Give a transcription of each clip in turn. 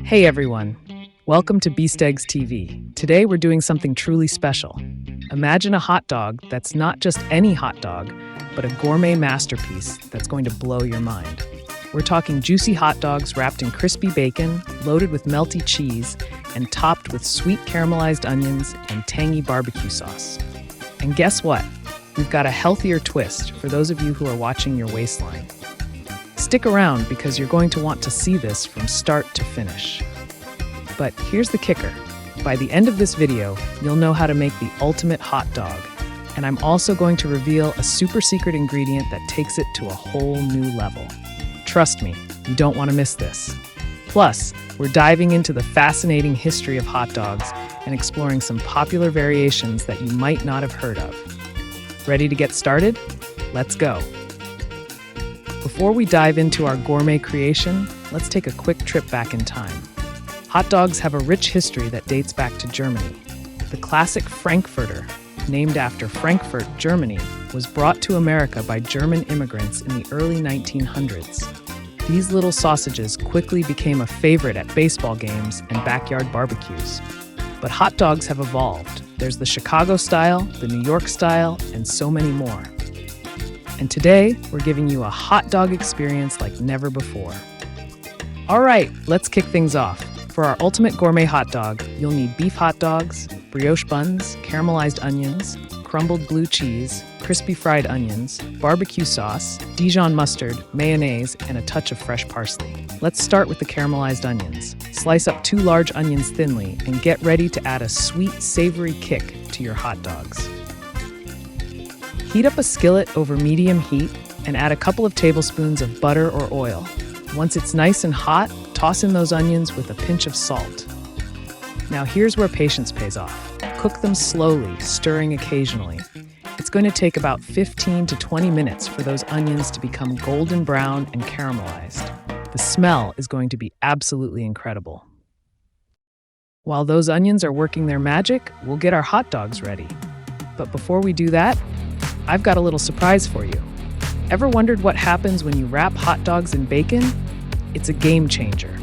Hey everyone, welcome to Beast Eggs TV. Today we're doing something truly special. Imagine a hot dog that's not just any hot dog, but a gourmet masterpiece that's going to blow your mind. We're talking juicy hot dogs wrapped in crispy bacon, loaded with melty cheese, and topped with sweet caramelized onions and tangy barbecue sauce. And guess what? We've got a healthier twist for those of you who are watching your waistline. Stick around because you're going to want to see this from start to finish. But here's the kicker. By the end of this video, you'll know how to make the ultimate hot dog. And I'm also going to reveal a super secret ingredient that takes it to a whole new level. Trust me, you don't want to miss this. Plus, we're diving into the fascinating history of hot dogs and exploring some popular variations that you might not have heard of. Ready to get started? Let's go. Before we dive into our gourmet creation, let's take a quick trip back in time. Hot dogs have a rich history that dates back to Germany. The classic Frankfurter, named after Frankfurt, Germany, was brought to America by German immigrants in the early 1900s. These little sausages quickly became a favorite at baseball games and backyard barbecues. But hot dogs have evolved. There's the Chicago style, the New York style, and so many more. And today, we're giving you a hot dog experience like never before. All right, let's kick things off. For our ultimate gourmet hot dog, you'll need beef hot dogs, brioche buns, caramelized onions, crumbled blue cheese, crispy fried onions, barbecue sauce, Dijon mustard, mayonnaise, and a touch of fresh parsley. Let's start with the caramelized onions. Slice up 2 large onions thinly and get ready to add a sweet, savory kick to your hot dogs. Heat up a skillet over medium heat and add a couple of tablespoons of butter or oil. Once it's nice and hot, toss in those onions with a pinch of salt. Now here's where patience pays off. Cook them slowly, stirring occasionally. It's going to take about 15 to 20 minutes for those onions to become golden brown and caramelized. The smell is going to be absolutely incredible. While those onions are working their magic, we'll get our hot dogs ready. But before we do that, I've got a little surprise for you. Ever wondered what happens when you wrap hot dogs in bacon? It's a game changer.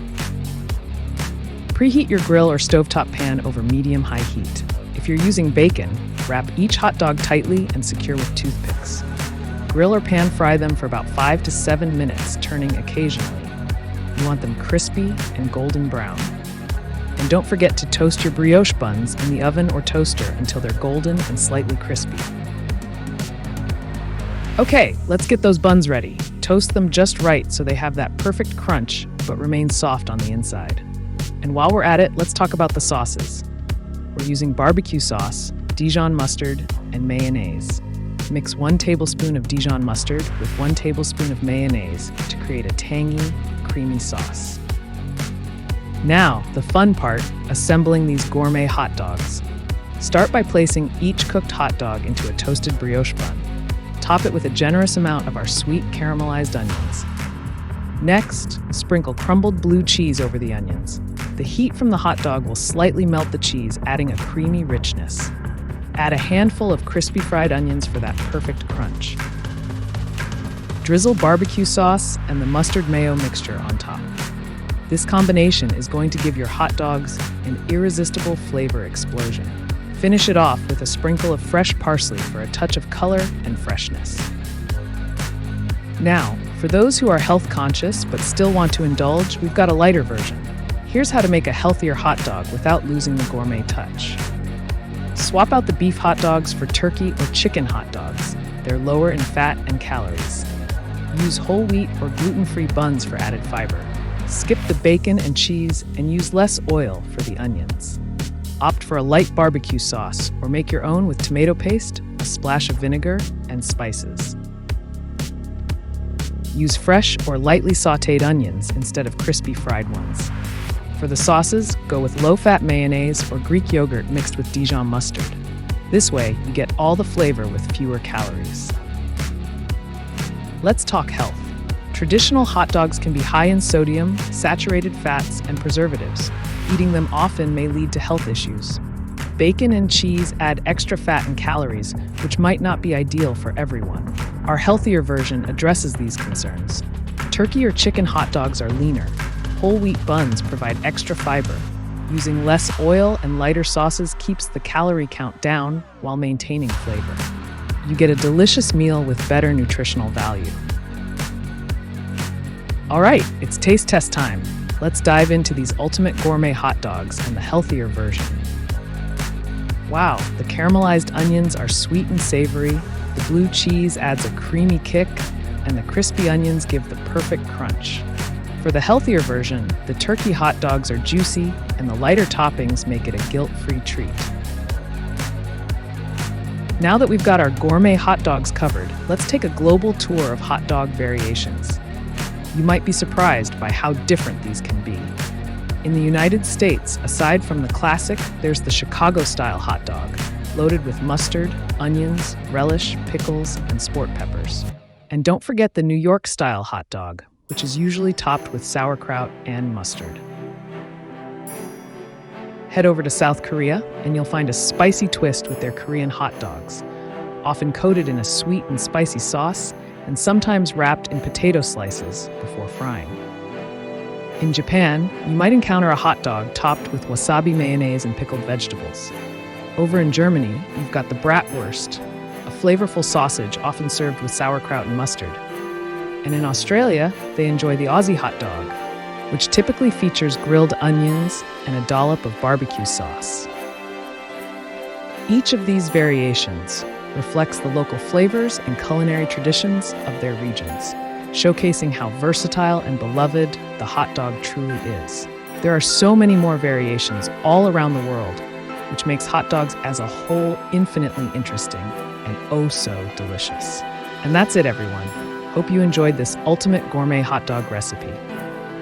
Preheat your grill or stovetop pan over medium-high heat. If you're using bacon, wrap each hot dog tightly and secure with toothpicks. Grill or pan fry them for about 5 to 7 minutes, turning occasionally. You want them crispy and golden brown. And don't forget to toast your brioche buns in the oven or toaster until they're golden and slightly crispy. Okay, let's get those buns ready. Toast them just right so they have that perfect crunch, but remain soft on the inside. And while we're at it, let's talk about the sauces. We're using barbecue sauce, Dijon mustard, and mayonnaise. Mix 1 tablespoon of Dijon mustard with 1 tablespoon of mayonnaise to create a tangy, creamy sauce. Now, the fun part, assembling these gourmet hot dogs. Start by placing each cooked hot dog into a toasted brioche bun. Top it with a generous amount of our sweet caramelized onions. Next, sprinkle crumbled blue cheese over the onions. The heat from the hot dog will slightly melt the cheese, adding a creamy richness. Add a handful of crispy fried onions for that perfect crunch. Drizzle barbecue sauce and the mustard mayo mixture on top. This combination is going to give your hot dogs an irresistible flavor explosion. Finish it off with a sprinkle of fresh parsley for a touch of color and freshness. Now, for those who are health conscious but still want to indulge, we've got a lighter version. Here's how to make a healthier hot dog without losing the gourmet touch. Swap out the beef hot dogs for turkey or chicken hot dogs. They're lower in fat and calories. Use whole wheat or gluten-free buns for added fiber. Skip the bacon and cheese and use less oil for the onions. Opt for a light barbecue sauce or make your own with tomato paste, a splash of vinegar, and spices. Use fresh or lightly sautéed onions instead of crispy fried ones. For the sauces, go with low-fat mayonnaise or Greek yogurt mixed with Dijon mustard. This way, you get all the flavor with fewer calories. Let's talk health. Traditional hot dogs can be high in sodium, saturated fats, and preservatives. Eating them often may lead to health issues. Bacon and cheese add extra fat and calories, which might not be ideal for everyone. Our healthier version addresses these concerns. Turkey or chicken hot dogs are leaner. whole wheat buns provide extra fiber. Using less oil and lighter sauces keeps the calorie count down while maintaining flavor. You get a delicious meal with better nutritional value. All right, it's taste test time. Let's dive into these ultimate gourmet hot dogs and the healthier version. Wow, the caramelized onions are sweet and savory, the blue cheese adds a creamy kick, and the crispy onions give the perfect crunch. For the healthier version, the turkey hot dogs are juicy, and the lighter toppings make it a guilt-free treat. Now that we've got our gourmet hot dogs covered, let's take a global tour of hot dog variations. You might be surprised by how different these can be. In the United States, aside from the classic, there's the Chicago-style hot dog, loaded with mustard, onions, relish, pickles, and sport peppers. And don't forget the New York-style hot dog, which is usually topped with sauerkraut and mustard. Head over to South Korea, and you'll find a spicy twist with their Korean hot dogs, often coated in a sweet and spicy sauce, and sometimes wrapped in potato slices before frying. In Japan, you might encounter a hot dog topped with wasabi mayonnaise and pickled vegetables. Over in Germany, you've got the bratwurst, a flavorful sausage often served with sauerkraut and mustard. And in Australia, they enjoy the Aussie hot dog, which typically features grilled onions and a dollop of barbecue sauce. Each of these variations reflects the local flavors and culinary traditions of their regions, showcasing how versatile and beloved the hot dog truly is. There are so many more variations all around the world, which makes hot dogs as a whole infinitely interesting and oh so delicious. And that's it, everyone. Hope you enjoyed this ultimate gourmet hot dog recipe.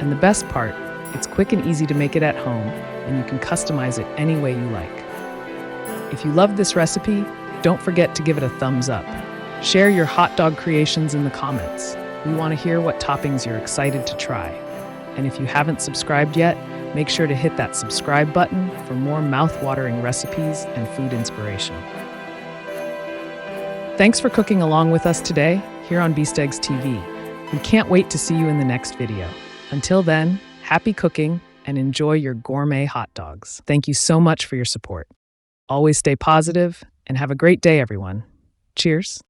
And the best part, it's quick and easy to make it at home, and you can customize it any way you like. If you loved this recipe, don't forget to give it a thumbs up. Share your hot dog creations in the comments. We want to hear what toppings you're excited to try. And if you haven't subscribed yet, make sure to hit that subscribe button for more mouth-watering recipes and food inspiration. Thanks for cooking along with us today here on Beasteggs TV. We can't wait to see you in the next video. Until then, happy cooking and enjoy your gourmet hot dogs. Thank you so much for your support. Always stay positive and have a great day, everyone. Cheers.